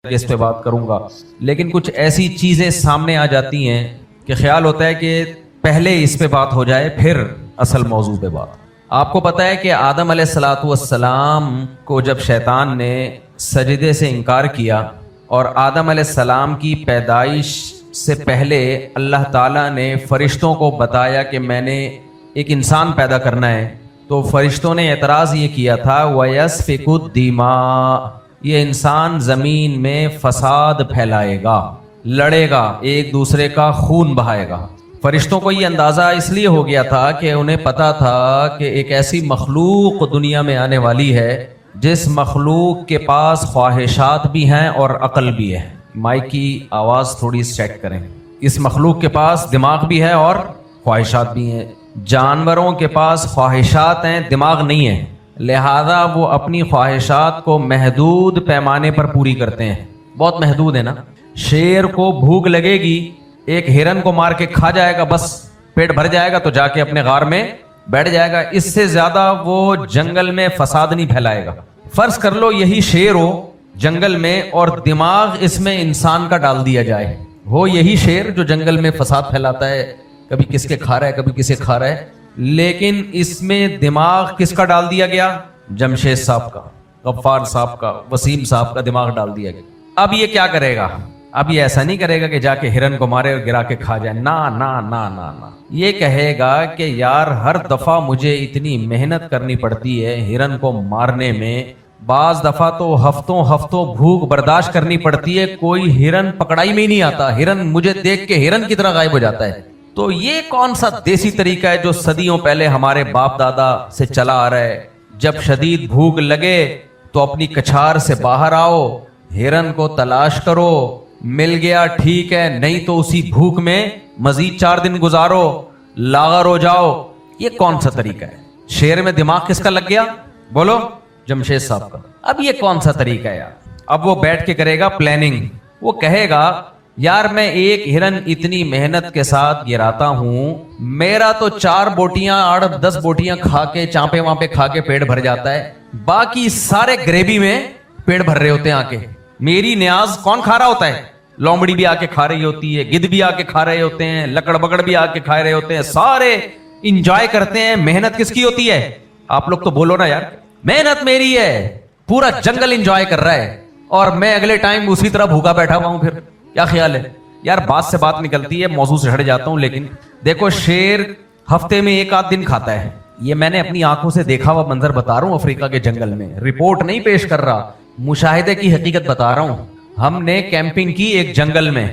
کہ اس پہ بات کروں گا، لیکن کچھ ایسی چیزیں سامنے آ جاتی ہیں کہ خیال ہوتا ہے کہ پہلے اس پہ بات ہو جائے پھر اصل موضوع پہ بات۔ آپ کو پتہ ہے کہ آدم علیہ السلام کو جب شیطان نے سجدے سے انکار کیا اور آدم علیہ السلام کی پیدائش سے پہلے اللہ تعالیٰ نے فرشتوں کو بتایا کہ میں نے ایک انسان پیدا کرنا ہے، تو فرشتوں نے اعتراض یہ کیا تھا وَيَسْفِكُ الدِّمَاءَ، یہ انسان زمین میں فساد پھیلائے گا، لڑے گا، ایک دوسرے کا خون بہائے گا۔ فرشتوں کو یہ اندازہ اس لیے ہو گیا تھا کہ انہیں پتا تھا کہ ایک ایسی مخلوق دنیا میں آنے والی ہے جس مخلوق کے پاس خواہشات بھی ہیں اور عقل بھی ہے۔ مائک کی آواز تھوڑی چیک کریں۔ اس مخلوق کے پاس دماغ بھی ہے اور خواہشات بھی ہیں۔ جانوروں کے پاس خواہشات ہیں، دماغ نہیں ہے، لہذا وہ اپنی خواہشات کو محدود پیمانے پر پوری کرتے ہیں، بہت محدود ہے نا۔ شیر کو بھوک لگے گی، ایک ہرن کو مار کے کھا جائے گا، بس پیٹ بھر جائے گا تو جا کے اپنے غار میں بیٹھ جائے گا، اس سے زیادہ وہ جنگل میں فساد نہیں پھیلائے گا۔ فرض کر لو یہی شیر ہو جنگل میں اور دماغ اس میں انسان کا ڈال دیا جائے، ہو یہی شیر جو جنگل میں فساد پھیلاتا ہے، کبھی کس کے کھا رہا ہے کبھی کسے کھا رہا ہے، لیکن اس میں دماغ کس کا ڈال دیا گیا؟ جمشید صاحب کا، غفار صاحب کا، وسیم صاحب کا دماغ ڈال دیا گیا۔ اب یہ کیا کرے گا؟ اب یہ ایسا نہیں کرے گا کہ جا کے ہرن کو مارے اور گرا کے کھا جائے، نا نا نا نا نا، یہ کہے گا کہ یار ہر دفعہ مجھے اتنی محنت کرنی پڑتی ہے ہرن کو مارنے میں، بعض دفعہ تو ہفتوں بھوک برداشت کرنی پڑتی ہے، کوئی ہرن پکڑائی میں ہی نہیں آتا، ہرن مجھے دیکھ کے ہرن کی طرح غائب ہو جاتا ہے۔ تو یہ کون سا دیسی طریقہ ہے جو صدیوں پہلے ہمارے باپ دادا سے چلا آ رہا ہے؟ جب شدید بھوک لگے تو اپنی کچھار سے باہر آؤ، ہرن کو تلاش کرو، مل گیا ٹھیک ہے، نہیں تو اسی بھوک میں مزید 4 دن گزارو، لاغر ہو جاؤ۔ یہ کون سا طریقہ ہے؟ شیر میں دماغ کس کا لگ گیا؟ بولو، جمشید صاحب کا۔ اب یہ کون سا طریقہ ہے یار؟ اب وہ بیٹھ کے کرے گا پلاننگ، وہ کہے گا یار میں ایک ہرن اتنی محنت کے ساتھ گراتا ہوں، میرا تو 4 بوٹیاں 8-10 بوٹیاں کھا کے چانپے وہاں پہ کھا کے پیٹ بھر جاتا ہے، باقی سارے گریوی میں پیٹ بھر رہے ہوتے ہیں آ کے، میری نیاز کون کھا رہا ہوتا ہے؟ لومڑی بھی آ کے کھا رہی ہوتی ہے، گدھ بھی آ کے کھا رہے ہوتے ہیں، لکڑ بگڑ بھی آ کے کھا رہے ہوتے ہیں، سارے انجوائے کرتے ہیں۔ محنت کس کی ہوتی ہے؟ آپ لوگ تو بولو نا یار، محنت میری ہے، پورا جنگل انجوائے کر رہا ہے اور میں اگلے ٹائم اسی طرح بھوکا بیٹھا ہوا ہوں۔ پھر کیا خیال ہے یار؟ بات سے بات نکلتی ہے، موضوع سے ہٹ جاتا ہوں، لیکن دیکھو شیر ہفتے میں 1-8 دن کھاتا ہے، یہ میں نے اپنی آنکھوں سے دیکھا ہوا منظر بتا رہا ہوں، افریقہ کے جنگل میں، رپورٹ نہیں پیش کر رہا، مشاہدے کی حقیقت بتا رہا ہوں۔ ہم نے کیمپنگ کی ایک جنگل میں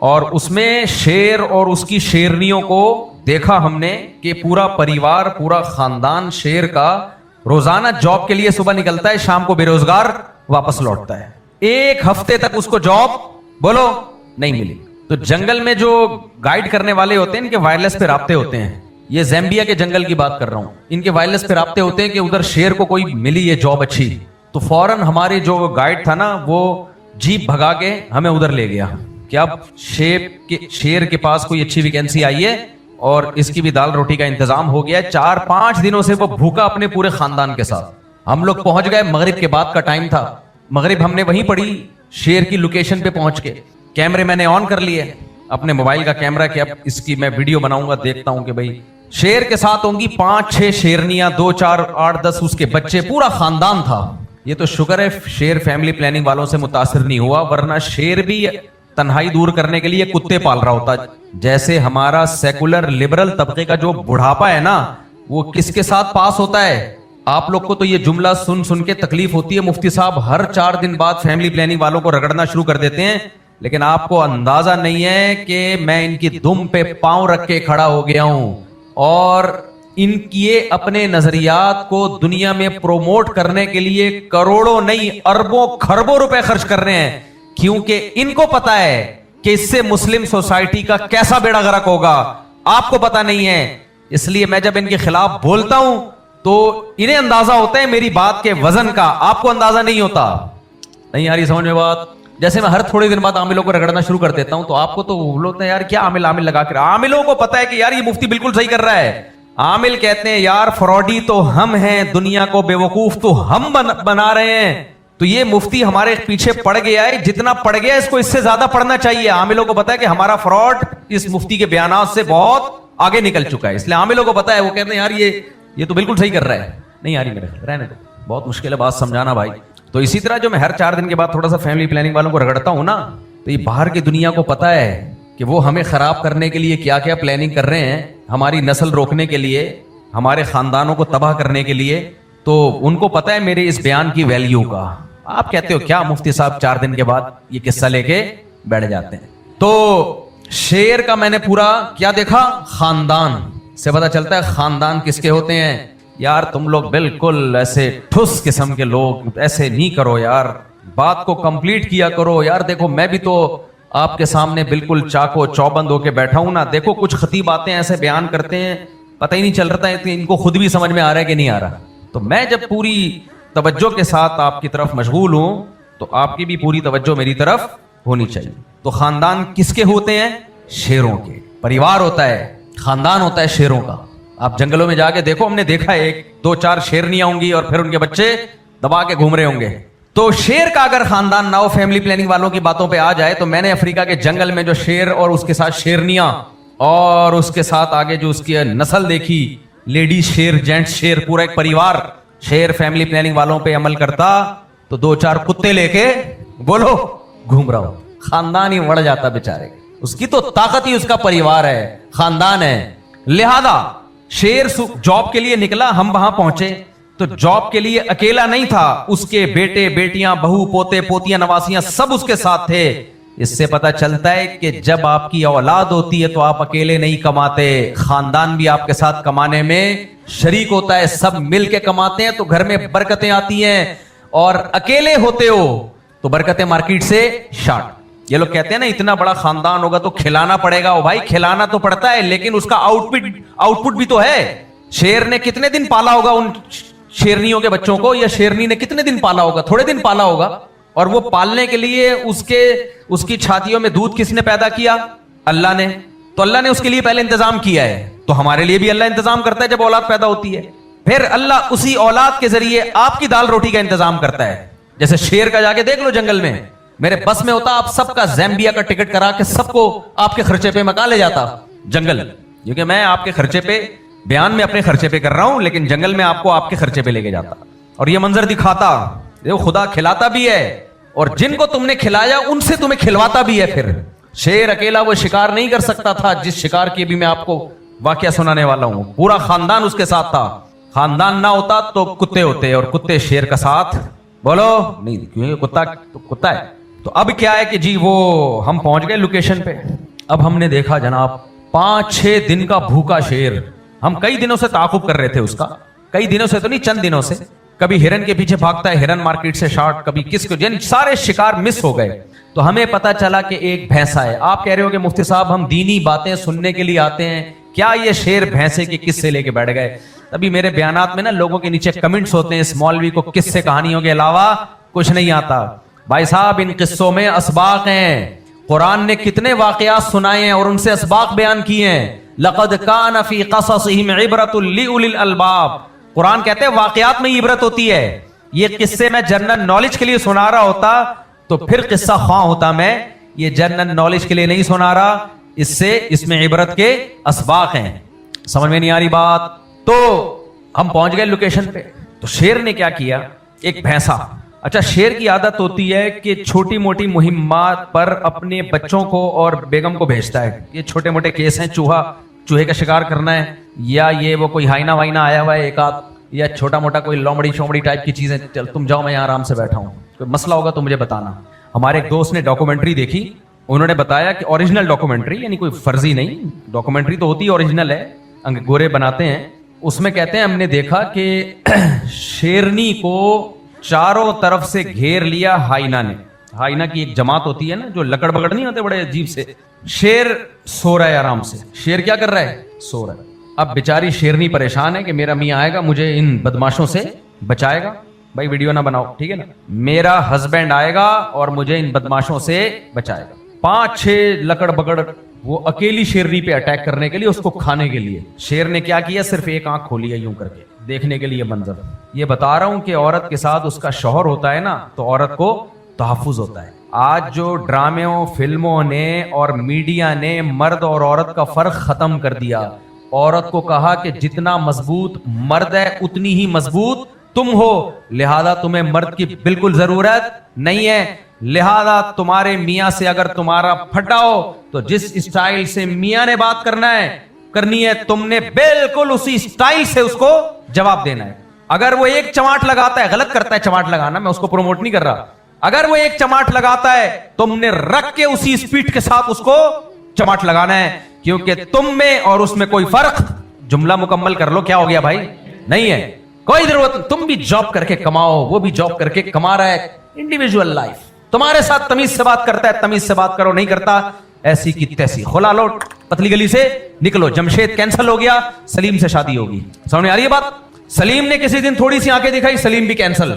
اور اس میں شیر اور اس کی شیرنیوں کو دیکھا ہم نے کہ پورا پریوار، پورا خاندان شیر کا روزانہ جاب کے لیے صبح نکلتا ہے، شام کو بے روزگار واپس لوٹتا ہے۔ 1 ہفتے تک اس کو جاب بولو نہیں ملی۔ تو جنگل میں جو گائیڈ کرنے والے ہوتے ہیں ان کے وائرلیس پہ رابطے ہوتے ہیں، یہ زیمبیا کے جنگل کی بات کر رہا ہوں، ان کے وائرلیس پہ رابطے ہوتے ہیں کہ ادھر شیر کو کوئی ملی یہ جاب اچھی، تو فوراً ہمارے جو گائیڈ تھا نا وہ جیپ بھگا کے ہمیں ادھر لے گیا کہ اب شیر کے پاس کوئی اچھی ویکینسی آئی ہے اور اس کی بھی دال روٹی کا انتظام ہو گیا ہے۔ 4-5 دنوں سے وہ بھوکا اپنے پورے خاندان کے ساتھ۔ ہم لوگ پہنچ گئے، مغرب کے بعد کا ٹائم تھا، مغرب ہم نے وہیں پڑھی شیر کی لوکیشن پہ پہنچ کے، کیمرے میں نے آن کر لیے اپنے موبائل کا کیمرہ کہ اب اس کی میں ویڈیو بناؤں گا، دیکھتا ہوں کہ بھائی شیر کے ساتھ ہوں گی 5-6 شیرنیاں، 2-4 8-10 اس کے بچے، پورا خاندان تھا۔ یہ تو شکر ہے شیر فیملی پلاننگ والوں سے متاثر نہیں ہوا، ورنہ شیر بھی تنہائی دور کرنے کے لیے کتے پال رہا ہوتا۔ جیسے ہمارا سیکولر لبرل طبقے کا جو بڑھاپا ہے نا، وہ کس کے ساتھ پاس ہوتا ہے؟ آپ لوگ کو تو یہ جملہ سن کے تکلیف ہوتی ہے، مفتی صاحب ہر 4 دن بعد فیملی پلاننگ والوں کو رگڑنا شروع کر دیتے ہیں، لیکن آپ کو اندازہ نہیں ہے کہ میں ان کی دم پہ پاؤں رکھ کے کھڑا ہو گیا ہوں اور ان کی اپنے نظریات کو دنیا میں پروموٹ کرنے کے لیے کروڑوں نہیں اربوں کھربوں روپے خرچ کر رہے ہیں، کیونکہ ان کو پتا ہے کہ اس سے مسلم سوسائٹی کا کیسا بیڑا غرق ہوگا، آپ کو پتا نہیں ہے۔ اس لیے میں جب ان کے خلاف بولتا ہوں تو انہیں اندازہ ہوتا ہے میری بات کے وزن کا، آپ کو اندازہ نہیں ہوتا۔ نہیں آ رہی سمجھ میں بات؟ جیسے میں ہر تھوڑے دن بعد عاملوں کو رگڑنا شروع کر دیتا ہوں تو آپ کو تو بولتے ہیں یار کیا عامل لگا کر، عاملوں کو پتا ہے کہ یار یہ مفتی بالکل صحیح کر رہا ہے، عامل کہتے ہیں یار فراڈی تو ہم ہیں، دنیا کو بے وقوف تو ہم بنا رہے ہیں، तो ये मुफ्ती हमारे पीछे पड़ गया है, जितना पड़ गया इसको इससे ज्यादा पढ़ना चाहिए। आमिलों को पता है कि हमारा फ्रॉड इस मुफ्ती के बयानात से बहुत आगे निकल चुका है, इसलिए आमिलों को पता है, वो कहते हैं यार ये तो बिल्कुल सही कर रहा है। नहीं आ रही मेरे, रहने दो, बहुत मुश्किल है बात समझाना भाई। तो इसी तरह जो मैं हर 4 दिन के बाद थोड़ा सा फैमिली प्लानिंग वालों को रगड़ता हूं ना, तो ये बाहर की दुनिया को पता है कि वो हमें खराब करने के लिए क्या क्या प्लानिंग कर रहे हैं, हमारी नस्ल रोकने के लिए, हमारे खानदानों को तबाह करने के लिए। तो उनको पता है मेरे इस बयान की वैल्यू का। आप कहते हो क्या मुफ्ती साहब 4 दिन के बाद ये किस्सा लेके बैठ जाते हैं। तो शेर का मैंने पूरा क्या देखा, खानदान से पता चलता है खानदान किसके होते हैं। यार तुम लोग बिल्कुल ऐसे ठुस किस्म के लोग, ऐसे नहीं करो यार, बात को कंप्लीट किया करो यार। देखो मैं भी तो आपके सामने बिल्कुल चाको चौबंद होके बैठा हूं ना, देखो कुछ खतीब बातें ऐसे बयान करते हैं, पता ही नहीं चल रहा है कि इनको खुद भी समझ में आ रहा है कि नहीं आ रहा। तो मैं जब पूरी तवज्जो के साथ आपकी तरफ मशगूल हूं, तो आपकी भी पूरी तवज्जो मेरी तरफ होनी चाहिए। तो खानदान किसके होते हैं, शेरों के। परिवार होता है, खानदान होता है शेरों का। आप जंगलों में जाके देखो, हमने देखा है 1-2-4 शेरनियां होंगी और फिर उनके बच्चे दबा के घूम रहे होंगे। तो शेर का अगर खानदान ना हो, फैमिली प्लानिंग वालों की बातों पे आ जाए, तो मैंने अफ्रीका के जंगल में जो शेर और उसके साथ शेरनियां और उसके साथ आगे जो उसकी नस्ल देखी, लेडीज शेर, जेंट्स शेर, पूरा एक परिवार शेर फैमिली प्लानिंग वालों पे अमल करता, तो 2-4 कुत्ते लेके बोलो घूम रहा हो, खानदान ही बढ़ जाता बेचारे। उसकी तो ताकत ही उसका परिवार है, खानदान है। लिहाजा शेर जॉब के लिए निकला, हम वहां पहुंचे तो जॉब के लिए अकेला नहीं था, उसके बेटे बेटियां, बहू, पोते पोतियां, नवासियां सब उसके साथ थे। इससे पता चलता है कि जब आपकी औलाद होती है तो आप अकेले नहीं कमाते, खानदान भी आपके साथ कमाने में शरीक होता है, सब मिल के कमाते हैं तो घर में बरकतें आती हैं। और अकेले होते हो तो बरकतें मार्केट से शार्ट। ये लोग कहते हैं ना इतना बड़ा खानदान होगा तो खिलाना पड़ेगा। ओ भाई खिलाना तो पड़ता है, लेकिन उसका आउटपुट भी तो है। शेर ने कितने दिन पाला होगा उन शेरनियों के बच्चों को, या शेरनी ने कितने दिन पाला होगा, थोड़े दिन पाला होगा। और वो पालने के लिए उसकी छातियों में दूध किसने पैदा किया, अल्लाह ने। तो अल्लाह ने उसके लिए पहले इंतजाम किया है, तो हमारे लिए भी अल्लाह इंतजाम करता है जब औलाद पैदा होती है। फिर अल्लाह उसी औलाद के जरिए आपकी दाल रोटी का इंतजाम करता है। जैसे शेर का जाके देख लो जंगल में, मेरे बस में होता आप सबका ज़ैम्बिया का टिकट करा के सबको आपके खर्चे पे मका ले जाता जंगल, क्योंकि मैं आपके खर्चे पे बयान में अपने खर्चे पे कर रहा हूं, लेकिन जंगल में आपको आपके खर्चे पे लेके जाता और ये मंजर दिखाता। देखो खुदा खिलाता भी है और जिनको तुमने खिलाया उनसे तुम्हें खिलवाता भी है। फिर शेर अकेला वो शिकार नहीं कर सकता था, जिस शिकार की भी मैं आपको वाकया सुनाने वाला हूं। पूरा खानदान उसके साथ था। खानदान ना होता तो कुत्ते होते, और कुत्ते शेर का साथ बोलो नहीं, क्योंकि कुत्ता तो कुत्ता है। तो अब क्या है कि जी वो हम पहुंच गए लोकेशन पे। अब हमने देखा जनाब 5-6 दिन का भूखा शेर। हम कई दिनों से ताकुब कर रहे थे उसका, कई दिनों से तो नहीं, चंद दिनों से। कभी हिरन के पीछे भागता है, हिरन मार्केट से शॉर्ट, कभी किसको, यानी सारे शिकार मिस हो गए। तो हमें पता चला कि एक भैंसा है। आप कह रहे हो कि मुफ्ती साहब हम दीनी बातें सुनने के लिए आते हैं, क्या ये शेर भैंसे के किस्से लेके बैठ गए? तभी मेरे बयानात में ना लोगों के नीचे कमेंट्स होते हैं, इस मौलवी को किस्से कहानियों के अलावा कुछ नहीं आता। भाई साहब इन किस्सों में असबाक हैं। कुरान ने कितने वाकयात सुनाए हैं और उनसे असबाक बयान किए हैं। लक़द कान फी क़ससिहिम इबरतुल लिउलिल अलबाब। कुरान कहते हैं वाकयात में इबरत होती है। ये किस्से मैं जनरल नॉलेज के लिए सुना रहा होता तो फिर किस्सा ख्वां होता मैं। ये जनरल नॉलेज के लिए नहीं सुना रहा, इसमें इबरत के असबाक हैं। समझ में नहीं आ रही बात? तो हम पहुंच गए लोकेशन पे। तो शेर ने क्या किया, एक भैंसा। अच्छा, शेर की आदत होती है कि छोटी मोटी मुहिम्मात पर अपने बच्चों को और बेगम को भेजता है। ये छोटे मोटे केस हैं, चूहे का शिकार करना है, या ये वो कोई हाइना वाइना आया हुआ है एक आध, या छोटा मोटा कोई लोमड़ी शोमड़ी टाइप की चीजें, चल तुम जाओ मैं यहाँ आराम से बैठा हूँ, कोई मसला होगा तो मुझे बताना। हमारे एक दोस्त ने डॉक्यूमेंट्री देखी, उन्होंने बताया कि ओरिजिनल डॉक्यूमेंट्री, यानी कोई फर्जी नहीं, डॉक्यूमेंट्री तो होती है ओरिजिनल है, गोरे बनाते हैं। उसमें कहते हैं हमने देखा कि शेरनी को चारों तरफ से घेर लिया हाइना ने। हाइना की एक जमात होती है ना, जो लकड़ बकड़ नहीं होते बड़े अजीब से। शेर सो रहा है आराम से। शेर क्या कर रहा है? सो रहा है। अब बेचारी शेरनी परेशान है कि मेरा मियाँ आएगा, मुझे इन बदमाशों से बचाएगा। भाई वीडियो ना बनाओ, ठीक है ना। मेरा हस्बैंड आएगा और मुझे इन बदमाशों से बचाएगा। 5-6 लकड़ बकड़ वो अकेली शेरनी पे अटैक करने के लिए, उसको खाने के लिए। शेर ने क्या किया, सिर्फ एक आंख खोली है यूं करके देखने के लिए मंजर। ये बता रहा हूं कि औरत के साथ उसका शौहर होता है ना, तो औरत को तहफ्फुज होता है। आज जो ड्रामों, फिल्मों ने और मीडिया ने मर्द और औरत का फर्क खत्म कर दिया। औरत को कहा कि जितना मजबूत मर्द है उतनी ही मजबूत तुम हो, लिहाजा तुम्हें मर्द की बिल्कुल जरूरत नहीं है। लिहाजा तुम्हारे मियां से अगर तुम्हारा फटा हो तो जिस स्टाइल से मियां ने बात करनी है तुमने बिल्कुल उसी स्टाइल से उसको जवाब देना है। अगर वो एक चमाट लगाता है, गलत करता है चमाट लगाना, मैं उसको प्रमोट नहीं कर रहा, अगर वो एक चमाट लगाता है तुमने रख के उसी स्पीड के साथ उसको चमाट लगाना है, क्योंकि तुम में और उसमें कोई फर्क, जुमला मुकम्मल कर लो, क्या हो गया भाई, नहीं है, कोई जरूरत। तुम भी जॉब करके कमाओ, वो भी जॉब करके कमा रहा है, इंडिविजुअल लाइफ। तुम्हारे साथ तमीज से बात करता है, तमीज से बात करो, नहीं करता ऐसी की तैसी, खुला लो, पतली गली से निकलो। जमशेद कैंसिल हो गया, सलीम से शादी होगी। समझ में आ रही है बात? सलीम ने किसी दिन थोड़ी सी आंखें दिखाई, सलीम भी कैंसिल।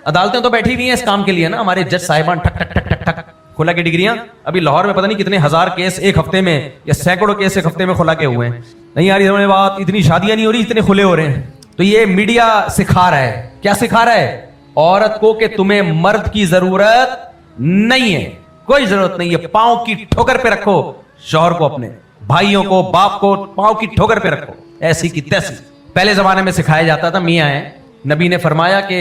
अदालतें तो बैठी हुई हैं इस काम के लिए ना, हमारे जज साहिबान ठक ठक ठक ठक ठक खुला की डिग्रियां। अभी लाहौर में पता नहीं कितने हजार केस एक हफ्ते में या सैकड़ों केस एक हफ्ते में खुला के हुए हैं। नहीं आ रही समझ में बात? इतनी शादियां नहीं हो रही, इतने खुले हो रहे हैं। तो ये मीडिया सिखा रहा है, क्या सिखा रहा है? औरत को कि तुम्हें मर्द की जरूरत नहीं है, कोई जरूरत नहीं है। पांव की ठोकर पे रखो शौहर को, अपने भाइयों को, बाप को पांव की ठोकर पे रखो, ऐसी की तैसी। पहले जमाने में सिखाया जाता था, मियां है, नबी ने फरमाया कि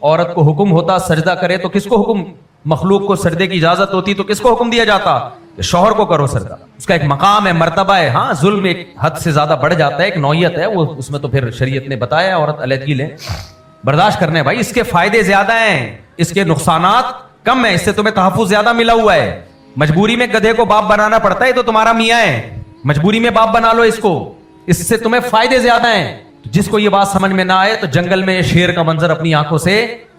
औरत को हुक्म होता सजदा करे तो किसको हुक्म, मखलूक को सजदे की इजाजत होती तो किसको हुक्म दिया जाता? शौहर को करो सजदा। उसका एक मकाम है, मर्तबा है। हाँ, जुल्म एक हद से ज्यादा बढ़ जाता है, एक नौयत है वो, उसमें तो फिर शरीयत ने बताया औरत अलहदगी ले, बर्दाश्त करने। भाई इसके फायदे ज्यादा हैं, इसके नुकसानात कम है, इससे तुम्हें तहफ्फुज ज्यादा मिला हुआ है। मजबूरी में गधे को बाप बनाना पड़ता है, तो तुम्हारा मियां है, मजबूरी में बाप बना लो इसको, इससे तुम्हें फायदे ज्यादा हैं। जिसको ये बात समझ में ना आए तो जंगल में शेर का मंजर अपनी आंखों से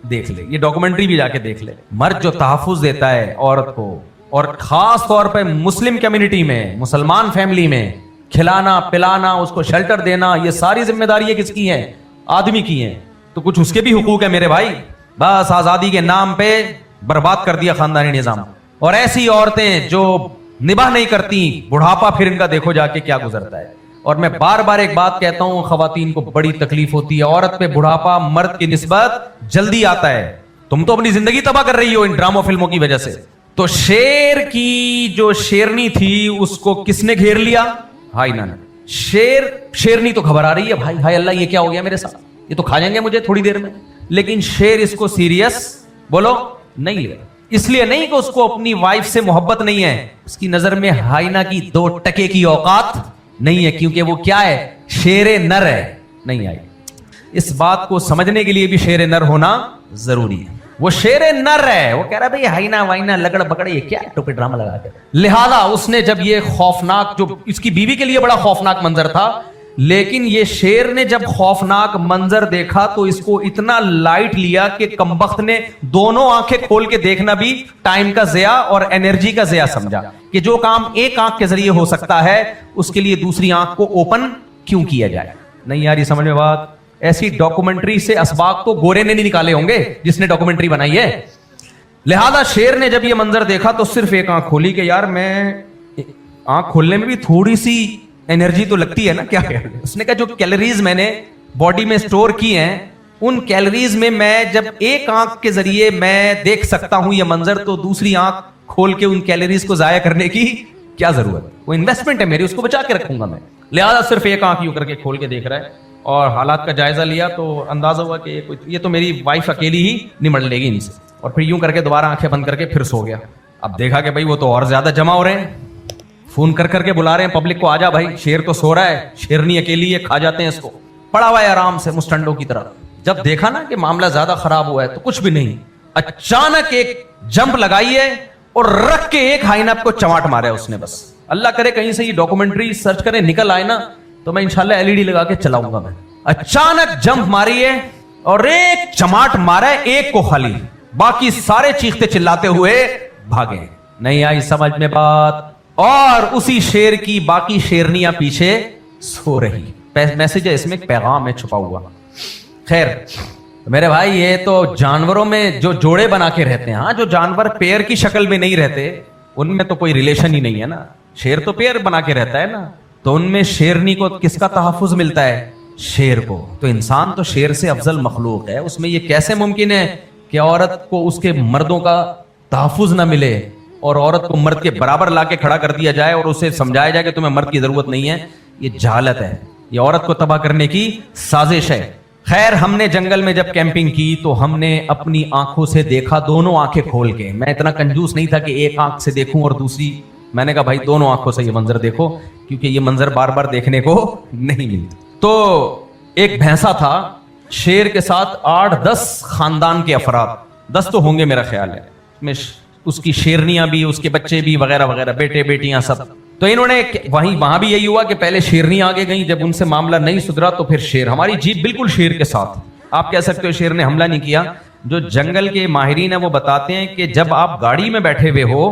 देख ले, ये डॉक्यूमेंट्री भी जाके देख ले। मर्द जो तहफ्फुज देता है औरत को, और खास तौर पे मुस्लिम कम्युनिटी में, मुसलमान फैमिली में, खिलाना पिलाना, उसको शेल्टर देना, ये सारी जिम्मेदारी किसकी है? आदमी की है। तो कुछ उसके भी हुकूक है मेरे भाई। बस आजादी के नाम पे बर्बाद कर दिया खानदानी निजाम। और ऐसी औरतें जो निभा नहीं करती, बुढ़ापा फिर इनका देखो जाके क्या गुजरता है। और मैं बार बार एक बात कहता हूं, खवातीन को बड़ी तकलीफ होती है, औरत पे बुढ़ापा मर्द की निस्बत जल्दी आता है। तुम तो अपनी जिंदगी तबाह कर रही हो इन ड्रामो फिल्मों की वजह से। तो शेर की जो शेरनी थी उसको किसने घेर लिया? हाइना ने। शेरनी तो घबरा रही है, भाई हाय अल्लाह ये क्या हो गया मेरे साथ, ये तो खा जाएंगे मुझे थोड़ी देर में। लेकिन शेर इसको सीरियस बोलो नहीं ले, इसलिए नहीं कि उसको अपनी वाइफ से मोहब्बत नहीं है, उसकी नजर में हाइना की 2 टके की औकात नहीं है, क्योंकि वो क्या है? शेरे नर है। नहीं आई, इस बात को समझने के लिए भी शेरे नर होना जरूरी है। वो शेरे नर है, वो कह रहा है भाई हाइना वाइना लगड़ बकड़ ये क्या टोपी ड्रामा लगा के। लिहाजा उसने जब ये खौफनाक, जो इसकी बीवी के लिए बड़ा खौफनाक मंजर था, लेकिन ये शेर ने जब खौफनाक मंजर देखा तो इसको इतना लाइट लिया कि कमबख्त ने दोनों आंखें खोल के देखना भी टाइम का ज़िया और एनर्जी का ज़िया समझा कि जो काम एक आंख के जरिए हो सकता है उसके लिए दूसरी आंख को ओपन क्यों किया जाए। नहीं यार ये समझ में बात? ऐसी डॉक्यूमेंट्री से असबाक तो गोरे ने नहीं निकाले होंगे जिसने डॉक्यूमेंट्री बनाई है। लिहाजा शेर ने जब ये मंजर देखा तो सिर्फ एक आंख खोली कि यार मैं, आंख खोलने में भी थोड़ी सी एनर्जी तो लगती है ना, क्या है? उसने कहा जो कैलोरीज मैंने बॉडी में स्टोर की हैं उन कैलोरीज में मैं जब एक आंख के जरिए मैं देख सकता हूं ये मंजर, तो दूसरी आंख खोल के उन कैलोरीज को जाया करने की क्या जरूरत? वो इन्वेस्टमेंट है मेरी, उसको बचा के रखूंगा मैं। लिहाजा सिर्फ एक आंख यूं करके खोल के देख रहा है और हालात का जायजा लिया तो अंदाजा हुआ कि ये तो मेरी वाइफ अकेली ही निमट लेगी इनसे। और फिर यूं करके दोबारा आंखें बंद करके फिर सो गया। अब देखा कि भाई वो तो और ज्यादा जमा हो रहे हैं, फोन कर करके बुला रहे हैं पब्लिक को, आजा भाई शेर तो सो रहा है, शेरनी अकेली है, खा जाते हैं इसको। पड़ा हुआ है आराम से मुस्टंडों की तरह। जब देखा ना कि मामला ज्यादा खराब हुआ है तो कुछ भी नहीं, अचानक एक जंप लगाई है और रख के एक हाइनअप को चमाट मारा है उसने। बस अल्लाह करे कहीं से ये डॉक्यूमेंट्री सर्च करें निकल आए ना तो मैं इंशाल्लाह एलईडी लगा के चलाऊंगा मैं। अचानक जंप मारी है और एक चमाट मारा है, एक को खाली, बाकी सारे चीखते चिल्लाते हुए भागे। नहीं आई समझ में बात? और उसी शेर की बाकी शेरनियां पीछे सो रही। मैसेज है इसमें, पैगाम है छुपा हुआ। खैर मेरे भाई ये तो जानवरों में जो जोड़े बना के रहते हैं, हाँ जो जानवर पेड़ की शक्ल में नहीं रहते उनमें तो कोई रिलेशन ही नहीं है ना। शेर तो पेड़ बना के रहता है ना, तो उनमें शेरनी को किसका तहफ़्फ़ुज़ मिलता है? शेर को। तो इंसान तो शेर से अफजल मखलूक है, उसमें ये कैसे मुमकिन है कि औरत को उसके मर्दों का तहफ़्फ़ुज़ ना मिले और औरत को मर्द के बराबर लाके खड़ा कर दिया जाए और उसे समझाया जाए कि तुम्हें मर्द की जरूरत नहीं है? ये जहालत है, ये औरत को तबाह करने की साजिश है। खैर, हमने जंगल में जब कैंपिंग की तो हमने अपनी आंखों से देखा, दोनों आंखें खोल के। मैं इतना कंजूस नहीं था कि एक आंख से देखूं और दूसरी, मैंने कहा भाई दोनों आंखों से ये मंजर देखो, क्योंकि ये मंजर बार बार देखने को नहीं मिलता। तो एक भैंसा था, शेर के साथ 8-10 खानदान के अफराद, 10 तो होंगे मेरा ख्याल है, उसमें उसकी शेरनियां भी, उसके बच्चे भी, वगैरह वगैरह, बेटे बेटियां सब। तो इन्होंने वहां भी यही हुआ कि पहले शेरनी आगे गई, जब उनसे मामला नहीं सुधरा तो फिर शेर। हमारी जीप बिल्कुल शेर के साथ, आप कह सकते हो शेर ने हमला नहीं किया। जो जंगल के माहिरीन है वो बताते हैं कि जब आप गाड़ी में बैठे हुए हो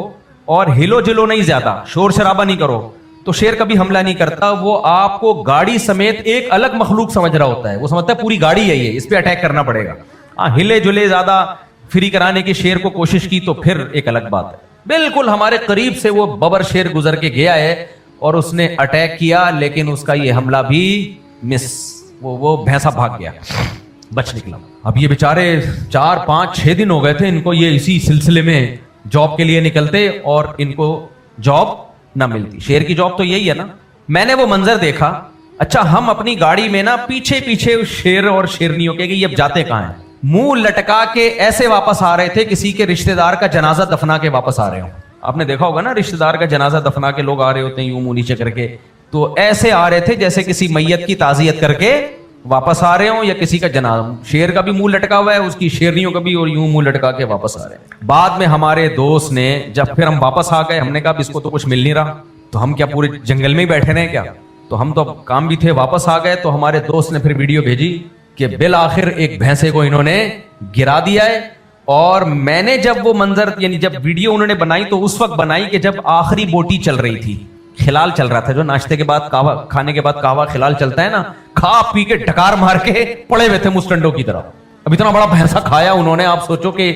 और हिलो जिलो नहीं, ज्यादा शोर शराबा नहीं करो, तो शेर कभी हमला नहीं करता। वो आपको गाड़ी समेत एक अलग मखलूक समझ रहा होता है, वो समझता है पूरी गाड़ी है ये, इस पे अटैक करना पड़ेगा। हाँ, हिले जुले ज्यादा फ्री कराने की शेर को कोशिश की तो फिर एक अलग बात है। बिल्कुल हमारे करीब से वो बबर शेर गुजर के गया है और उसने अटैक किया, लेकिन उसका ये हमला भी मिस, वो भैंसा भाग गया, बच निकला। अब ये बेचारे 4-5-6 दिन हो गए थे इनको ये इसी सिलसिले में जॉब के लिए निकलते और इनको जॉब ना मिलती। शेर की जॉब तो यही है ना। मैंने वो मंजर देखा। अच्छा, हम अपनी गाड़ी में ना पीछे पीछे शेर और शेरनियों के, ये जाते कहां हैं, मुंह लटका के ऐसे वापस आ रहे थे, किसी के रिश्तेदार का जनाजा दफना के वापस आ रहे हो। आपने देखा होगा ना, रिश्तेदार का जनाजा दफना के लोग आ रहे होते हैं यूं मुंह नीचे करके, तो ऐसे आ रहे थे जैसे किसी मैयत की ताजियत करके वापस आ रहे हो, या किसी का जनाजा। शेर का भी मुंह लटका हुआ है, उसकी शेरनियों का भी, और यूं मुंह लटका के वापस आ रहे हैं। बाद में हमारे दोस्त ने, जब फिर हम वापस आ गए, हमने कहा इसको तो कुछ मिल नहीं रहा, तो हम क्या पूरे जंगल में ही बैठे रहे क्या? तो हम तो काम भी थे, वापस आ गए। तो हमारे दोस्त ने फिर वीडियो भेजी कि बिल आखिर एक भैंसे को इन्होंने गिरा दिया है। और मैंने जब वो मंजर, यानी जब वीडियो उन्होंने बनाई तो उस वक्त बनाई कि जब आखिरी बोटी चल रही थी, खिलाल चल रहा था, जो नाश्ते के बाद कहवा, खाने के बाद कहवा खिलाल चलता है ना, खा पी के ढकार मार के पड़े हुए थे मुस्टंडों की तरह। अब इतना बड़ा भैंसा खाया उन्होंने, आप सोचो कि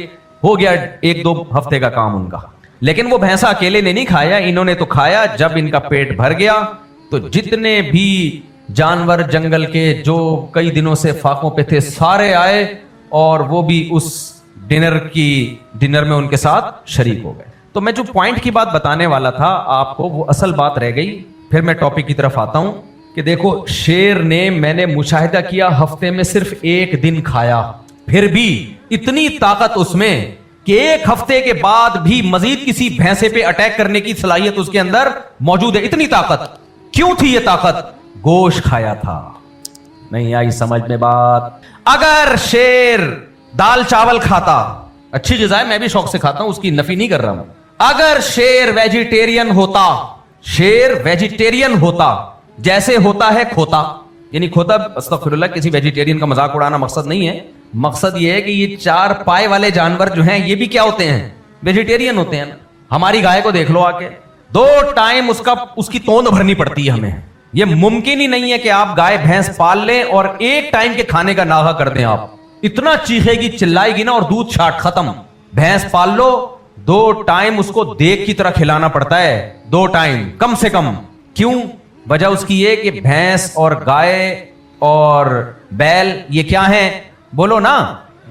हो गया 1-2 हफ्ते का काम उनका। लेकिन वो भैंसा अकेले ने नहीं खाया, इन्होंने तो खाया। जब इनका पेट भर गया तो जितने भी जानवर जंगल के जो कई दिनों से फाकों पे थे सारे आए, और वो भी उस डिनर में उनके साथ शरीक हो गए। तो मैं जो पॉइंट की बात बताने वाला था आपको, वो असल बात रह गई। फिर मैं टॉपिक की तरफ आता हूं कि देखो, शेर ने, मैंने मुशाहिदा किया, हफ्ते में सिर्फ 1 दिन खाया, फिर भी इतनी ताकत उसमें कि 1 हफ्ते के बाद भी मजीद किसी भैंसे पे अटैक करने की सलाहियत उसके अंदर मौजूद है। इतनी ताकत क्यों थी? ये ताकत गोश्त खाया था। नहीं आई समझ में बात? अगर शेर दाल चावल खाता, अच्छी ग़िज़ा है, मैं भी शौक से खाता हूं, उसकी नफी नहीं कर रहा हूं। अगर शेर वेजिटेरियन होता, शेर वेजिटेरियन होता जैसे होता है खोता, यानी खोता, अस्तगफिरुल्लाह, किसी वेजिटेरियन का मजाक उड़ाना मकसद नहीं है। मकसद ये है कि ये 4 पाए वाले जानवर जो हैं, ये भी क्या होते हैं? वेजिटेरियन होते हैं। हमारी गाय को देख लो आके, 2 टाइम उसकी तोंद भरनी पड़ती है हमें। ये मुमकिन ही नहीं है कि आप गाय भैंस पाल लें और 1 टाइम के खाने का नागा कर दें। आप इतना चीखेगी चिल्लाएगी ना, और दूध छाट खत्म। भैंस पाल लो, 2 टाइम उसको देग की तरह खिलाना पड़ता है, 2 टाइम कम से कम। क्यों? वजह उसकी ये कि भैंस और गाय और बैल ये क्या है, बोलो ना,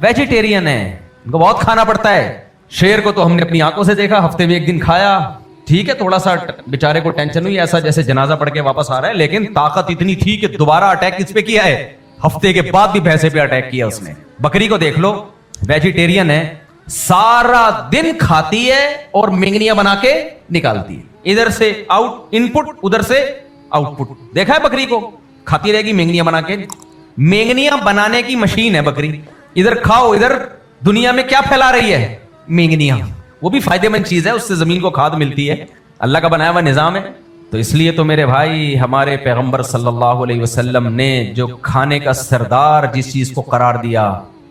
वेजिटेरियन है, इनको बहुत खाना पड़ता है। शेर को तो हमने अपनी आंखों से देखा, हफ्ते में 1 दिन खाया, ठीक है, थोड़ा सा बेचारे को टेंशन हुई, ऐसा जैसे जनाजा पढ़ के वापस आ रहा है, लेकिन ताकत इतनी थी कि दोबारा अटैक किस पे किया है? हफ्ते के बाद भी भैंसे पे अटैक किया उसने। बकरी को देख लो, वेजिटेरियन है, सारा दिन खाती है और मेंगनियां बना के निकालती है, इधर से आउट इनपुट, उधर से आउटपुट। देखा है बकरी को? खाती रहेगी मेंगनियां बना के। मेंगनियां बनाने की मशीन है बकरी। इधर खाओ, इधर दुनिया में क्या फैला रही है? मेंगनियां। वो भी फायदेमंद चीज है, उससे जमीन को खाद मिलती है, अल्लाह का बनाया हुआ निजाम है। तो इसलिए तो मेरे भाई, हमारे पैगंबर सल्लल्लाहु अलैहि वसल्लम ने जो खाने का सरदार जिस चीज को करार दिया,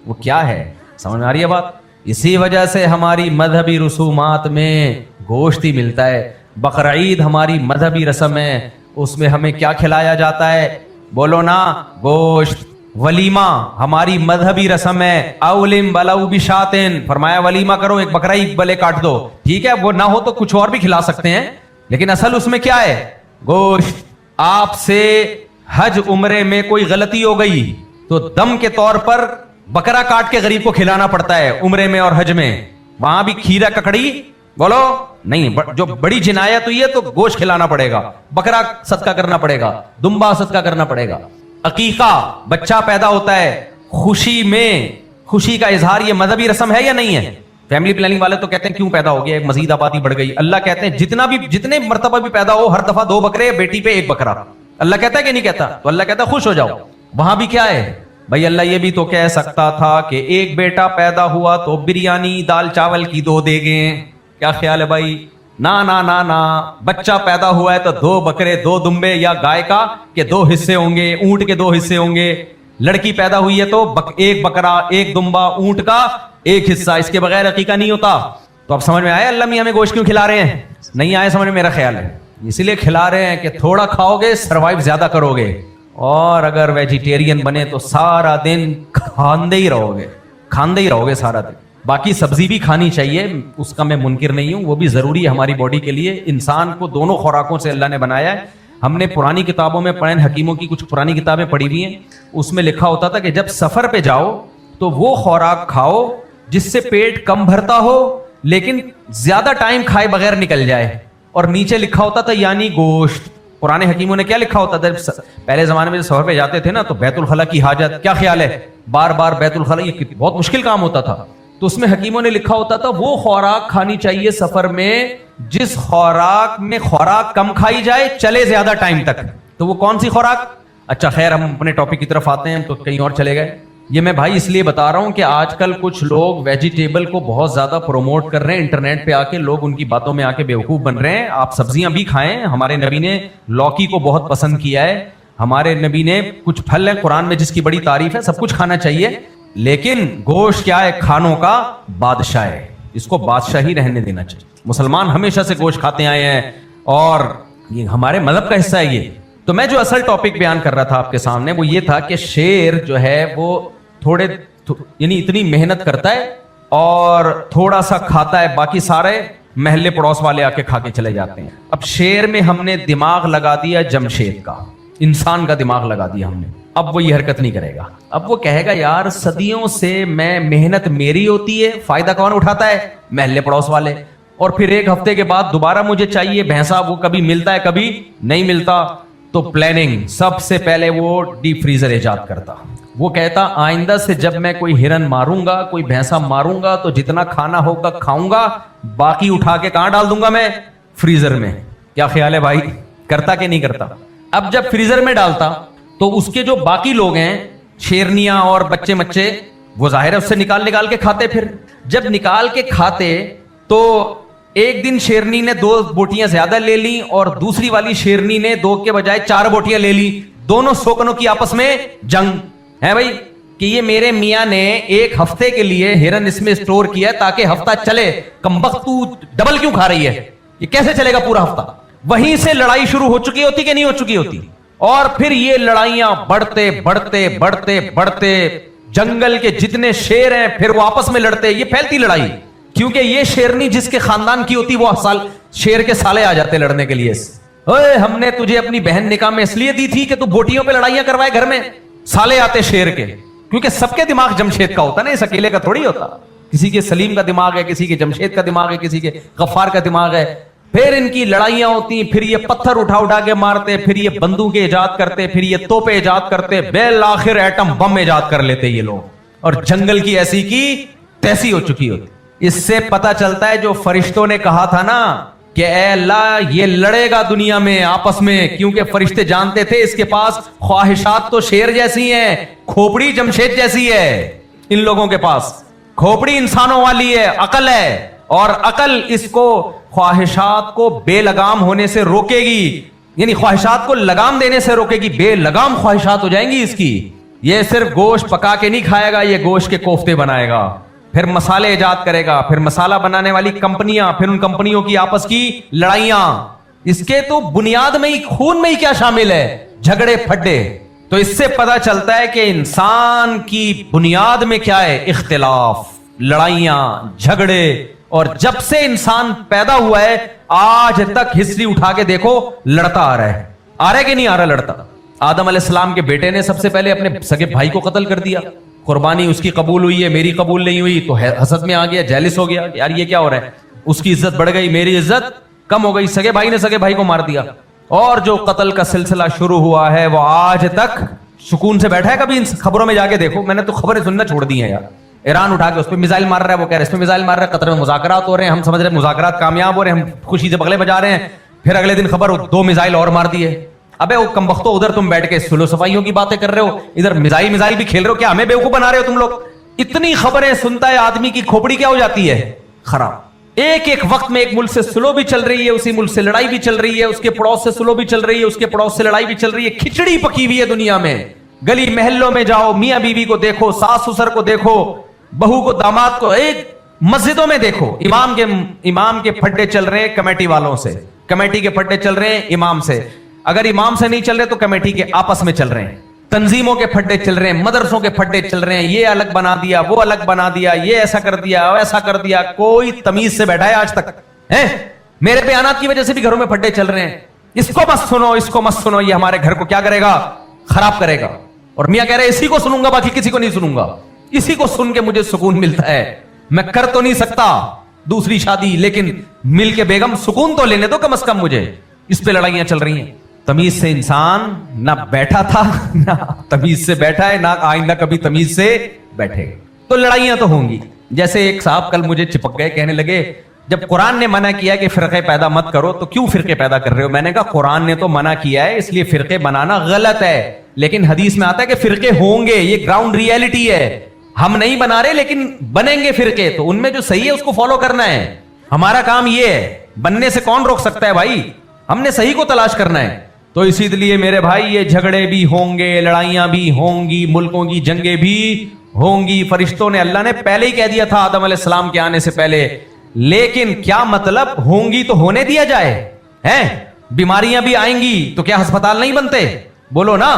वो क्या है? समझ में आ रही है बात? इसी वजह से हमारी मजहबी रसूमात में गोश्त ही मिलता है। बकरा ईद हमारी मजहबी रस्म है, उसमें हमें क्या खिलाया जाता है? बोलो ना, गोश्त। वलीमा हमारी मजहबी रस्म है, औलिम बलाउ बिशातिन, फरमाया वलीमा करो, एक बकरा ही भले काट दो, ठीक है, वो ना हो तो कुछ और भी खिला सकते हैं, لیکن اصل اس میں کیا ہے؟ گوشت. آپ سے حج عمرے میں کوئی غلطی ہو گئی تو دم کے طور پر بکرا کاٹ کے غریب کو کھلانا پڑتا ہے عمرے میں اور حج میں. وہاں بھی کھیرا ککڑی بولو نہیں, جو بڑی جنایت ہوئی ہے تو گوشت کھلانا پڑے گا, بکرا صدقہ کرنا پڑے گا, دمبا صدقہ کرنا پڑے گا. عقیقہ بچہ پیدا ہوتا ہے خوشی میں, خوشی کا اظہار, یہ مذہبی رسم ہے یا نہیں ہے؟ فیملی پلاننگ والے تو کہتے ہیں کیوں پیدا ہو گیا, مزید آبادی بڑھ گئی. اللہ کہتے ہیں جتنے مرتبہ بھی پیدا ہو ہر دفعہ 2 بکرے, بیٹی پہ 1 بکرا. اللہ کہتا ہے کہ نہیں کہتا؟ تو اللہ کہتا ہے خوش ہو جاؤ. وہاں بھی کیا ہے بھائی؟ اللہ یہ بھی تو کہہ سکتا تھا کہ ایک بیٹا پیدا ہوا تو بریانی دال چاول کی 2 دیگیں. کیا خیال ہے بھائی؟ نا نا نا نا, بچہ پیدا ہوا ہے تو 2 بکرے 2 دمبے, یا گائے کا کہ 2 حصے ہوں گے, اونٹ کے 2 حصے ہوں گے. لڑکی پیدا ہوئی ہے تو 1 بکرا 1 دمبا, اونٹ کا 1 حصہ. اس کے بغیر عقیقہ نہیں ہوتا. تو اب سمجھ میں آیا اللہ میاں ہمیں گوشت کیوں کھلا رہے ہیں؟ نہیں آئے سمجھ میں؟ میرا خیال ہے اسی لیے کھلا رہے ہیں کہ تھوڑا کھاؤ گے سروائیو زیادہ کرو گے, اور اگر ویجیٹیرین بنے تو سارا دن کھاندے ہی رہو گے سارا دن. باقی سبزی بھی کھانی چاہیے, اس کا میں منکر نہیں ہوں, وہ بھی ضروری ہے ہماری باڈی کے لیے. انسان کو دونوں خوراکوں سے اللہ نے بنایا ہے. ہم نے پرانی کتابوں میں پڑھے, حکیموں کی کچھ پرانی کتابیں پڑھی ہوئی ہیں, اس میں لکھا ہوتا تھا کہ جب سفر پہ جاؤ تو وہ خوراک کھاؤ جس سے پیٹ کم بھرتا ہو لیکن زیادہ ٹائم کھائے بغیر نکل جائے. اور نیچے لکھا ہوتا تھا یعنی گوشت. پرانے حکیموں نے کیا لکھا ہوتا تھا؟ پہلے زمانے میں سفر پہ جاتے تھے نا تو بیت الخلا کی حاجت, کیا خیال ہے؟ بار بار بیت الخلا, یہ بہت مشکل کام ہوتا تھا. تو اس میں حکیموں نے لکھا ہوتا تھا وہ خوراک کھانی چاہیے سفر میں جس خوراک میں خوراک کم کھائی جائے, چلے زیادہ ٹائم تک. تو وہ کون سی خوراک؟ اچھا خیر, ہم اپنے ٹاپک کی طرف آتے ہیں, تو کہیں اور چلے گئے. یہ میں بھائی اس لیے بتا رہا ہوں کہ آج کل کچھ لوگ ویجیٹیبل کو بہت زیادہ پروموٹ کر رہے ہیں, انٹرنیٹ پہ آ کے لوگ ان کی باتوں میں آ کے بیوقوف بن رہے ہیں. آپ سبزیاں بھی کھائیں, ہمارے نبی نے لوکی کو بہت پسند کیا ہے, ہمارے نبی نے کچھ پھل ہے قرآن میں جس کی بڑی تعریف ہے, سب کچھ کھانا چاہیے. لیکن گوشت کیا ہے؟ کھانوں کا بادشاہ ہے, اس کو بادشاہی رہنے دینا چاہیے. مسلمان ہمیشہ سے گوشت کھاتے آئے ہیں اور یہ ہمارے مذہب کا حصہ ہے یہ. تو میں جو اصل ٹاپک بیان کر رہا تھا آپ کے سامنے وہ یہ تھا کہ شیر جو ہے وہ یعنی اتنی محنت کرتا ہے اور تھوڑا سا کھاتا ہے, باقی سارے محلے پڑوس والے آ کے کھا کے چلے جاتے ہیں. اب شیر میں ہم نے دماغ لگا دیا جمشید کا, انسان کا دماغ لگا دیا ہم نے. اب وہ یہ حرکت نہیں کرے گا. اب وہ کہے گا یار صدیوں سے میں محنت میری ہوتی ہے, فائدہ کون اٹھاتا ہے؟ محلے پڑوس والے. اور پھر 1 ہفتے کے بعد دوبارہ مجھے چاہیے بھینسا, وہ کبھی ملتا ہے کبھی نہیں ملتا. تو پلاننگ سب سے پہلے وہ ڈیپ فریزر ایجاد کرتا. وہ کہتا آئندہ سے جب میں کوئی ہرن ماروں گا, کوئی بھینسا ماروں گا تو جتنا کھانا ہوگا کھاؤں گا, باقی اٹھا کے کہاں ڈال دوں گا میں؟ فریزر میں. کیا خیال ہے بھائی؟ کرتا کہ نہیں کرتا؟ اب جب فریزر میں ڈالتا تو اس کے جو باقی لوگ ہیں شیرنیاں اور بچے مچے, وہ ظاہر ہے اس سے نکال کے کھاتے. پھر جب نکال کے کھاتے تو ایک دن شیرنی نے 2 بوٹیاں زیادہ لے لی اور دوسری والی شیرنی نے 2 کے بجائے 4 بوٹیاں لے لی. دونوں سوکنوں کی آپس میں جنگ ہے بھائی کہ یہ میرے میاں نے 1 ہفتے کے لیے ہرن اس میں اسٹور کیا ہے تاکہ ہفتہ چلے, کمبخت تو ڈبل کیوں کھا رہی ہے, یہ کیسے چلے گا پورا ہفتہ؟ وہیں سے لڑائی شروع ہو چکی ہوتی کہ نہیں ہو چکی ہوتی؟ اور پھر یہ لڑائیاں بڑھتے بڑھتے بڑھتے بڑھتے جنگل کے جتنے شیر ہیں پھر وہ آپس میں لڑتے. یہ پھیلتی لڑائی, کیونکہ یہ شیرنی جس کے خاندان کی ہوتی وہ شیر کے سالے آ جاتے لڑنے کے لیے. اوے ہم نے تجھے اپنی بہن نکاح میں اس لیے دی تھی کہ تو بوٹیوں پہ لڑائیاں کروائے گھر میں, سالے آتے شیر کے. کیونکہ سب کے دماغ جمشید کا ہوتا نا, اس اکیلے کا تھوڑی ہوتا. کسی کے سلیم کا دماغ ہے, کسی کے جمشید کا دماغ ہے, کسی کے غفار کا دماغ ہے. پھر ان کی لڑائیاں ہوتی, پھر یہ پتھر اٹھا کے مارتے, پھر یہ بندوقیں ایجاد کرتے, پھر یہ توپیں ایجاد کرتے, بالآخر ایٹم بم ایجاد کر لیتے یہ لوگ, اور جنگل کی ایسی کی تیسی ہو چکی ہوتی. اس سے پتہ چلتا ہے جو فرشتوں نے کہا تھا نا کہ اے اللہ یہ لڑے گا دنیا میں آپس میں, کیونکہ فرشتے جانتے تھے اس کے پاس خواہشات تو شیر جیسی ہیں, کھوپڑی جمشید جیسی ہے. ان لوگوں کے پاس کھوپڑی انسانوں والی ہے, عقل ہے, اور عقل اس کو خواہشات کو بے لگام ہونے سے روکے گی, یعنی خواہشات کو لگام دینے سے روکے گی. بے لگام خواہشات ہو جائیں گی اس کی. یہ صرف گوشت پکا کے نہیں کھائے گا, یہ گوشت کے کوفتے بنائے گا, پھر مسالے ایجاد کرے گا, پھر مسالہ بنانے والی کمپنیاں, پھر ان کمپنیوں کی آپس کی لڑائیاں. اس کے تو بنیاد میں ہی, خون میں ہی کیا شامل ہے؟ جھگڑے پھڈے. تو اس سے پتہ چلتا ہے کہ انسان کی بنیاد میں کیا ہے؟ اختلاف, لڑائیاں, جھگڑے, اور جب سے انسان پیدا ہوا ہے آج تک ہسٹری اٹھا کے دیکھو لڑتا آ رہا ہے کہ نہیں آ رہا لڑتا. آدم علیہ السلام کے بیٹے نے سب سے پہلے اپنے سگے بھائی کو قتل کر دیا, قربانی اس کی قبول ہوئی ہے, میری قبول نہیں ہوئی, تو حسد میں آ گیا, جیلس ہو گیا, یار یہ کیا ہو رہا ہے, اس کی عزت بڑھ گئی, میری عزت کم ہو گئی, سگے بھائی نے سگے بھائی کو مار دیا, اور جو قتل کا سلسلہ شروع ہوا ہے وہ آج تک سکون سے بیٹھا ہے. کبھی ان خبروں میں جا کے دیکھو, میں نے تو خبریں سننا چھوڑ دی ہیں یار. ایران اٹھا کے اس پہ میزائل مار رہا ہے, وہ کہہ رہے اس پہ میزائل مار رہا ہے, قطر میں مذاکرات ہو رہے ہیں, ہم سمجھ رہے ہیں مذاکرات کامیاب ہو رہے ہیں, ہم خوشی سے بغلے بجا رہے ہیں, پھر اگلے دن خبر 2 میزائل اور مار دیے. ابے وہ کمبختو, ادھر تم بیٹھ کے سلو صفائیوں کی باتیں کر رہے ہو, ادھر میزائل بھی کھیل رہے ہو, کیا ہمیں بیوقوف بنا رہے ہو تم لوگ؟ اتنی خبریں سنتا ہے آدمی کی کھوپڑی کیا ہو جاتی ہے خراب. ایک وقت میں ایک ملک سے سلو بھی چل رہی ہے, اسی ملک سے لڑائی بھی چل رہی ہے, اس کے پڑوس سے سلو بھی چل رہی ہے, اس کے پڑوس سے لڑائی بھی چل رہی ہے, کھچڑی پکی ہوئی ہے دنیا میں. گلی محلوں میں جاؤ, میاں بیوی کو دیکھو, ساس سسر کو دیکھو, بہو کو داماد کو, ایک مسجدوں میں دیکھو امام کے پھڈے چل رہے ہیں کمیٹی والوں سے, کمیٹی کے پھڈے چل رہے ہیں امام سے, اگر امام سے نہیں چل رہے تو کمیٹی کے آپس میں چل رہے ہیں, تنظیموں کے پھڈے چل رہے ہیں, مدرسوں کے پھڈے چل رہے ہیں, یہ الگ بنا دیا, وہ الگ بنا دیا, یہ ایسا کر دیا, ویسا کر دیا. کوئی تمیز سے بیٹھا ہے آج تک؟ میرے بیانات کی وجہ سے بھی گھروں میں پھڈے چل رہے ہیں, اس کو مت سنو, اس کو مت سنو, یہ ہمارے گھر کو کیا کرے گا, خراب کرے گا. اور میاں کہہ رہے اسی کو سنوں گا, باقی کسی کو نہیں سنوں گا, اسی کو سن کے مجھے سکون ملتا ہے. میں کر تو نہیں سکتا دوسری شادی, لیکن مل کے بیگم سکون تو لینے دو کم از کم مجھے. اس پہ لڑائیاں چل رہی ہیں. تمیز سے انسان نہ بیٹھا تھا, نہ تمیز سے بیٹھا ہے, نہ آئندہ کبھی تمیز سے بیٹھے. تو لڑائیاں تو ہوں گی. جیسے ایک صاحب کل مجھے چپک گئے, کہنے لگے جب قرآن نے منع کیا کہ فرقے پیدا مت کرو تو کیوں فرقے پیدا کر رہے ہو؟ میں نے کہا قرآن نے تو منع کیا ہے, اس لیے فرقے بنانا غلط ہے, لیکن حدیث میں آتا ہے کہ فرقے ہوں گے, یہ گراؤنڈ ریئلٹی ہے. ہم نہیں بنا رہے لیکن بنیں گے فرقے, تو ان میں جو صحیح ہے اس کو فالو کرنا ہے. ہمارا کام یہ ہے, بننے سے کون روک سکتا ہے بھائی, ہم نے صحیح کو تلاش کرنا ہے. تو اسی لیے میرے بھائی یہ جھگڑے بھی ہوں گے, لڑائیاں بھی ہوں گی, ملکوں کی جنگیں بھی ہوں گی. فرشتوں نے, اللہ نے پہلے ہی کہہ دیا تھا آدم علیہ السلام کے آنے سے پہلے, لیکن کیا مطلب ہوں گی تو ہونے دیا جائے ہیں؟ بیماریاں بھی آئیں گی تو کیا ہسپتال نہیں بنتے؟ بولو نا,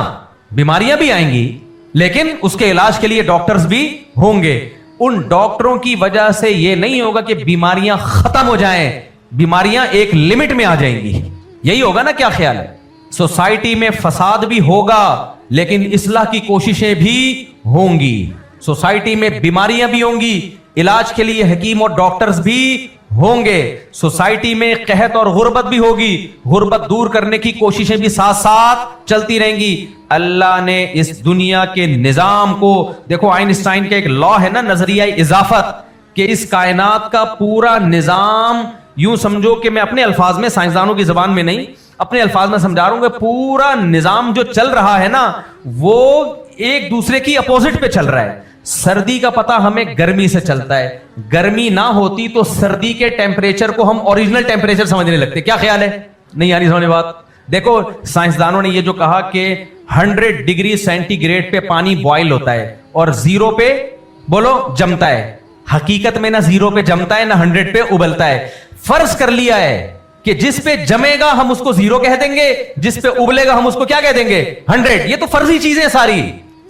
بیماریاں بھی آئیں گی لیکن اس کے علاج کے لیے ڈاکٹرز بھی ہوں گے. ان ڈاکٹروں کی وجہ سے یہ نہیں ہوگا کہ بیماریاں ختم ہو جائیں, بیماریاں ایک لمٹ میں آ جائیں گی. یہی ہوگا نا, کیا خیال ہے؟ سوسائٹی میں فساد بھی ہوگا لیکن اصلاح کی کوششیں بھی ہوں گی. سوسائٹی میں بیماریاں بھی ہوں گی, علاج کے لیے حکیم اور ڈاکٹرز بھی ہوں گے. سوسائٹی میں قحط اور غربت بھی ہوگی, غربت دور کرنے کی کوششیں بھی ساتھ ساتھ چلتی رہیں گی. اللہ نے اس دنیا کے نظام کو دیکھو, آئنسٹائن کا ایک لا ہے نا, نظریہ اضافت, کہ اس کائنات کا پورا نظام, یوں سمجھو کہ میں اپنے الفاظ میں, سائنسدانوں کی زبان میں نہیں, اپنے الفاظ میں سمجھا رہا ہوں کہ پورا نظام جو چل رہا ہے نا وہ ایک دوسرے کی اپوزٹ پہ چل رہا ہے. سردی کا پتہ ہمیں گرمی سے چلتا ہے, گرمی نہ ہوتی تو سردی کے ٹیمپریچر کو ہم اوریجنل ٹیمپریچر سمجھنے لگتے. کیا خیال ہے؟ نہیں آ رہی سمجھ بات؟ دیکھو سائنسدانوں نے یہ جو کہا کہ 100 ڈگری سینٹی گریڈ پہ پانی بوائل ہوتا ہے اور 0 پہ بولو جمتا ہے. حقیقت میں نہ 0 پہ جمتا ہے نہ 100 پہ ابلتا ہے. فرض کر لیا ہے کہ جس پہ جمے گا ہم اس کو 0 کہہ دیں گے, جس پہ ابلے گا ہم اس کو کیا کہہ دیں گے؟ 100. یہ تو فرضی چیزیں ساری.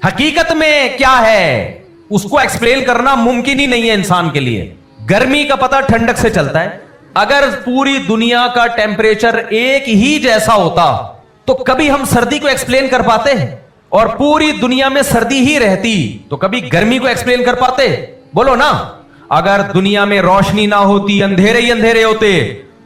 حقیقت میں کیا ہے اس کو ایکسپلین کرنا ممکن ہی نہیں ہے انسان کے لیے. گرمی کا پتہ ٹھنڈک سے چلتا ہے. اگر پوری دنیا کا ٹیمپریچر ایک ہی جیسا ہوتا تو کبھی ہم سردی کو ایکسپلین کر پاتے؟ اور پوری دنیا میں سردی ہی رہتی تو کبھی گرمی کو ایکسپلین کر پاتے؟ بولو نا. اگر دنیا میں روشنی نہ ہوتی, اندھیرے ہی اندھیرے ہوتے.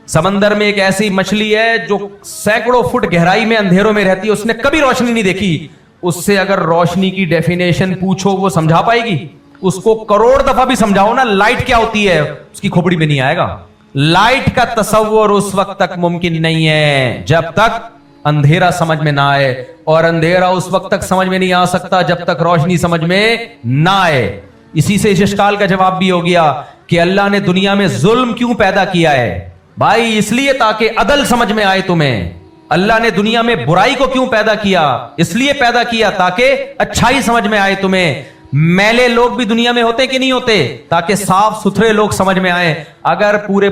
سمندر میں ایک ایسی مچھلی ہے جو سینکڑوں فٹ گہرائی میں اندھیروں میں رہتی ہے, اس نے کبھی روشنی نہیں دیکھی. اس سے اگر روشنی کی ڈیفینیشن پوچھو وہ سمجھا پائے گی؟ اس کو کروڑ دفعہ بھی سمجھاؤ نا لائٹ کیا ہوتی ہے, اس کی کھوپڑی میں نہیں آئے گا. لائٹ کا تصور اس وقت تک ممکن نہیں ہے جب تک اندھیرا سمجھ میں نہ آئے, اور اندھیرا اس وقت تک سمجھ میں نہیں آ سکتا جب تک روشنی سمجھ میں نہ آئے. اسی سے اس اشکال کا جواب بھی ہو گیا کہ اللہ نے دنیا میں ظلم کیوں پیدا کیا ہے. بھائی اس لیے تاکہ عدل سمجھ میں آئے تمہیں. اللہ نے دنیا میں برائی کو کیوں پیدا کیا؟ اس لیے پیدا کیا تاکہ اچھائی سمجھ میں آئے تمہیں. میلے لوگ بھی دنیا میں ہوتے کہ نہیں ہوتے؟ تاکہ صاف ستھرے لوگ سمجھ میں آئے. اگر پورے